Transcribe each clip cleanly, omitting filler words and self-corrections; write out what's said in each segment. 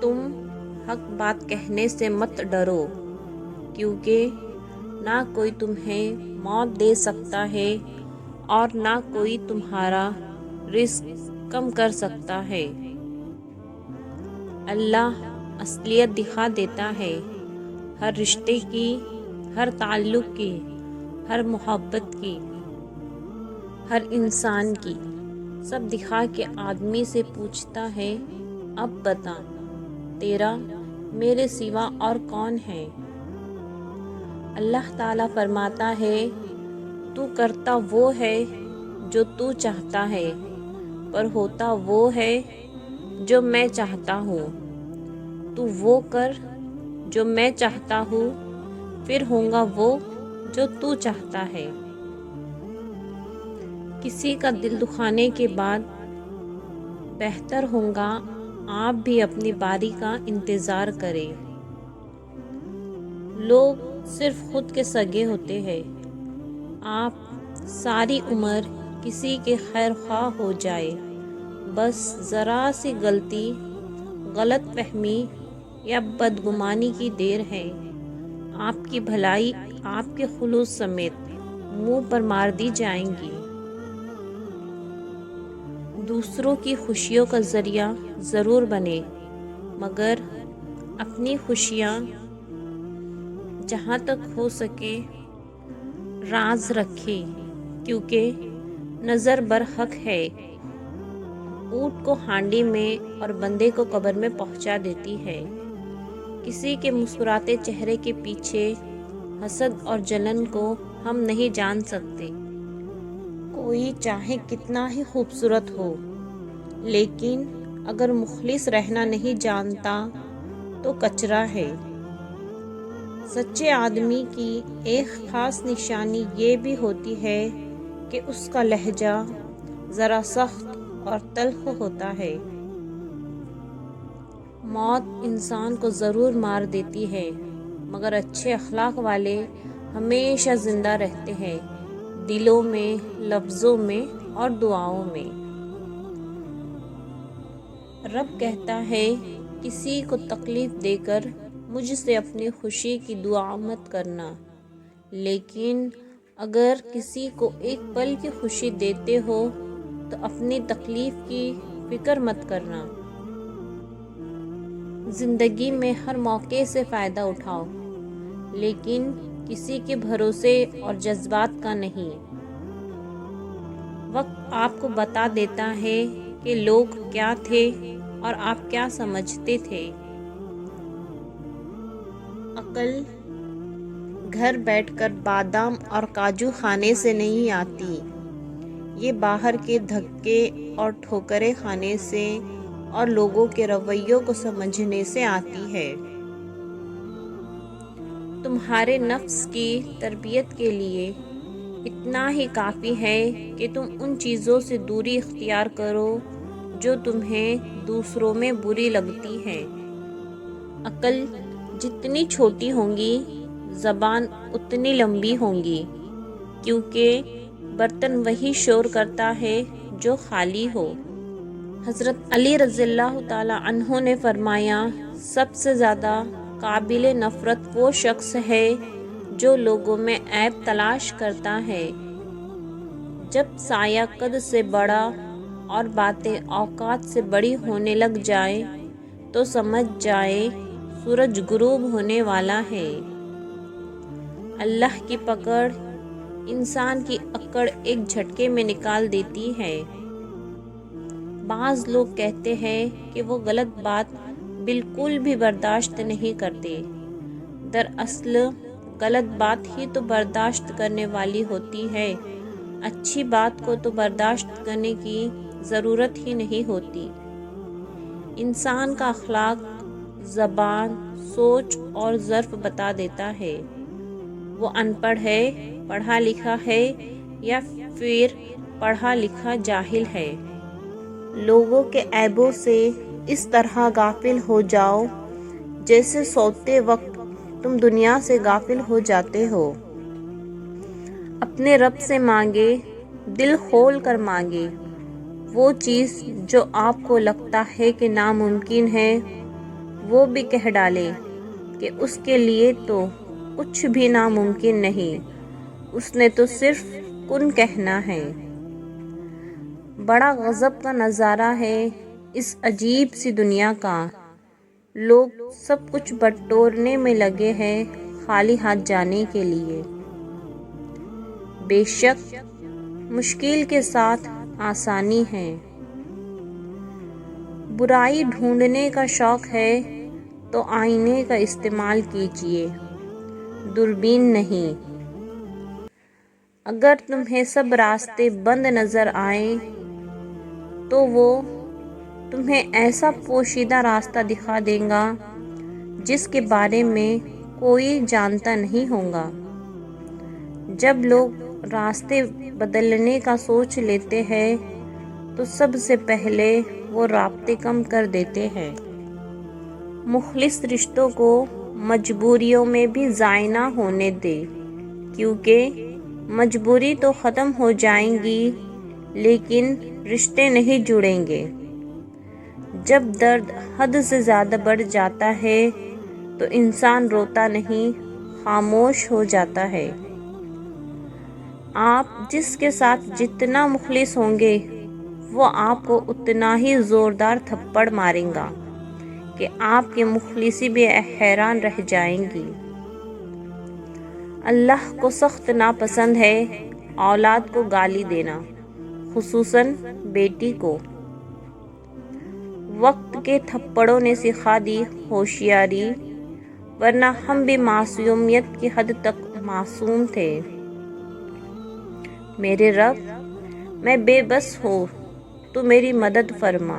تم حق بات کہنے سے مت ڈرو، کیونکہ نہ کوئی تمہیں موت دے سکتا ہے اور نہ کوئی تمہارا رزق کم کر سکتا ہے۔ اللہ اصلیت دکھا دیتا ہے، ہر رشتے کی، ہر تعلق کی، ہر محبت کی، ہر انسان کی، سب دکھا کے آدمی سے پوچھتا ہے، اب بتا تیرا میرے سوا اور کون ہے؟ اللہ تعالیٰ فرماتا ہے، تو کرتا وہ ہے جو تو چاہتا ہے، پر ہوتا وہ ہے جو میں چاہتا ہوں۔ تو وہ کر جو میں چاہتا ہوں، پھر ہوگا وہ جو تو چاہتا ہے۔ کسی کا دل دکھانے کے بعد بہتر ہوگا آپ بھی اپنی باری کا انتظار کریں۔ لوگ صرف خود کے سگے ہوتے ہیں۔ آپ ساری عمر کسی کے خیر خواہ ہو جائے، بس ذرا سی غلطی، غلط فہمی یا بدگمانی کی دیر ہے، آپ کی بھلائی آپ کے خلوص سمیت منہ پر مار دی جائیں گی۔ دوسروں کی خوشیوں کا ذریعہ ضرور بنے، مگر اپنی خوشیاں جہاں تک ہو سکے راز رکھے، کیونکہ نظر برحق ہے، اونٹ کو ہانڈی میں اور بندے کو قبر میں پہنچا دیتی ہے۔ کسی کے مسکراتے چہرے کے پیچھے حسد اور جلن کو ہم نہیں جان سکتے۔ کوئی چاہے کتنا ہی خوبصورت ہو، لیکن اگر مخلص رہنا نہیں جانتا تو کچرا ہے۔ سچے آدمی کی ایک خاص نشانی یہ بھی ہوتی ہے کہ اس کا لہجہ ذرا سخت اور تلخ ہوتا ہے۔ موت انسان کو ضرور مار دیتی ہے، مگر اچھے اخلاق والے ہمیشہ زندہ رہتے ہیں، دلوں میں، لفظوں میں اور دعاؤں میں۔ رب کہتا ہے، کسی کو تکلیف دے کر مجھ سے اپنی خوشی کی دعا مت کرنا، لیکن اگر کسی کو ایک پل کی خوشی دیتے ہو تو اپنی تکلیف کی فکر مت کرنا۔ زندگی میں ہر موقع سے فائدہ اٹھاؤ، لیکن کسی کے بھروسے اور جذبات کا نہیں۔ وقت آپ کو بتا دیتا ہے کہ لوگ کیا تھے اور آپ کیا سمجھتے تھے۔ عقل گھر بیٹھ کر بادام اور کاجو کھانے سے نہیں آتی، یہ باہر کے دھکے اور ٹھوکریں کھانے سے اور لوگوں کے رویوں کو سمجھنے سے آتی ہے۔ تمہارے نفس کی تربیت کے لیے اتنا ہی کافی ہے کہ تم ان چیزوں سے دوری اختیار کرو جو تمہیں دوسروں میں بری لگتی ہیں۔ عقل جتنی چھوٹی ہوگی، زبان اتنی لمبی ہوگی، کیونکہ برتن وہی شور کرتا ہے جو خالی ہو۔ حضرت علی رضی اللہ تعالی عنہ نے فرمایا، سب سے زیادہ قابل نفرت وہ شخص ہے جو لوگوں میں عیب تلاش کرتا ہے۔ جب سایہ قد سے بڑا اور باتیں اوقات سے بڑی ہونے لگ جائیں تو سمجھ جائیں سورج غروب ہونے والا ہے۔ اللہ کی پکڑ انسان کی اکڑ ایک جھٹکے میں نکال دیتی ہے۔ بعض لوگ کہتے ہیں کہ وہ غلط بات بالکل بھی برداشت نہیں کرتے، دراصل غلط بات ہی تو برداشت کرنے والی ہوتی ہے، اچھی بات کو تو برداشت کرنے کی ضرورت ہی نہیں ہوتی۔ انسان کا اخلاق زبان، سوچ اور ظرف بتا دیتا ہے، وہ ان پڑھ ہے، پڑھا لکھا ہے یا پھر پڑھا لکھا جاہل ہے۔ لوگوں کے عیبوں سے اس طرح غافل ہو جاؤ جیسے سوتے وقت تم دنیا سے غافل ہو جاتے ہو۔ اپنے رب سے مانگے، دل کھول کر مانگے، وہ چیز جو آپ کو لگتا ہے کہ ناممکن ہے، وہ بھی کہہ ڈالے کہ اس کے لیے تو کچھ بھی ناممکن نہیں، اس نے تو صرف کن کہنا ہے۔ بڑا غضب کا نظارہ ہے اس عجیب سی دنیا کا، لوگ سب کچھ بٹورنے میں لگے ہیں خالی ہاتھ جانے کے لیے۔ بے شک مشکل کے ساتھ آسانی ہے۔ برائی ڈھونڈنے کا شوق ہے تو آئینے کا استعمال کیجیے، دوربین نہیں۔ اگر تمہیں سب راستے بند نظر آئیں تو وہ تمہیں ایسا پوشیدہ راستہ دکھا دے گا جس کے بارے میں کوئی جانتا نہیں ہوگا۔ جب لوگ راستے بدلنے کا سوچ لیتے ہیں تو سب سے پہلے وہ رابطے کم کر دیتے ہیں۔ مخلص رشتوں کو مجبوریوں میں بھی ضائع نہ ہونے دے، کیونکہ مجبوری تو ختم ہو جائیں گی لیکن رشتے نہیں جڑیں گے۔ جب درد حد سے زیادہ بڑھ جاتا ہے تو انسان روتا نہیں، خاموش ہو جاتا ہے۔ آپ جس کے ساتھ جتنا مخلص ہوں گے وہ آپ کو اتنا ہی زوردار تھپڑ مارے گا کہ آپ کی مخلصی بھی حیران رہ جائیں گی۔ اللہ کو سخت ناپسند ہے اولاد کو گالی دینا، خصوصاً بیٹی کو۔ وقت کے تھپڑوں نے سکھا دی ہوشیاری، ورنہ ہم بھی معصومیت کی حد تک معصوم تھے۔ میرے رب، میں بے بس ہوں، تو میری مدد فرما۔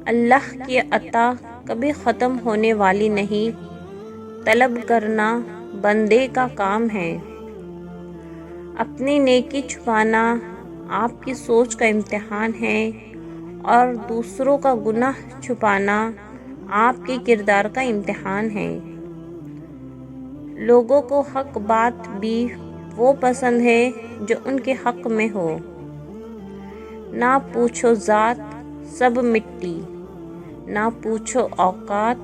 اللہ کی عطا کبھی ختم ہونے والی نہیں، طلب کرنا بندے کا کام ہے۔ اپنی نیکی چھپانا آپ کی سوچ کا امتحان ہے اور دوسروں کا گناہ چھپانا آپ کے کردار کا امتحان ہے۔ لوگوں کو حق بات بھی وہ پسند ہے جو ان کے حق میں ہو۔ نہ پوچھو ذات، سب مٹی، نہ پوچھو اوقات،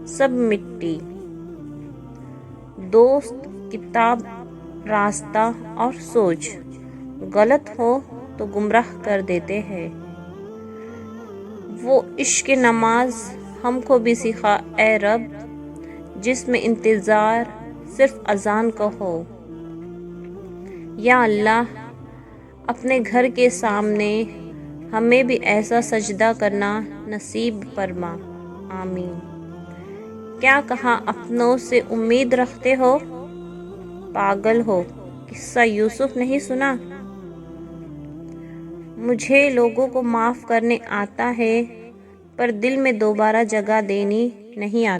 سب مٹی۔ دوست، کتاب، راستہ اور سوچ غلط ہو تو گمراہ کر دیتے ہیں۔ وہ عشق نماز ہم کو بھی سکھا اے رب، جس میں انتظار صرف اذان کا ہو۔ یا اللہ، اپنے گھر کے سامنے ہمیں بھی ایسا سجدہ کرنا نصیب فرما، آمین۔ کیا کہاں اپنوں سے امید رکھتے ہو؟ پاگل ہو، قصہ یوسف نہیں سنا؟ مجھے لوگوں کو معاف کرنے آتا ہے پر دل میں دوبارہ جگہ دینی نہیں آتی۔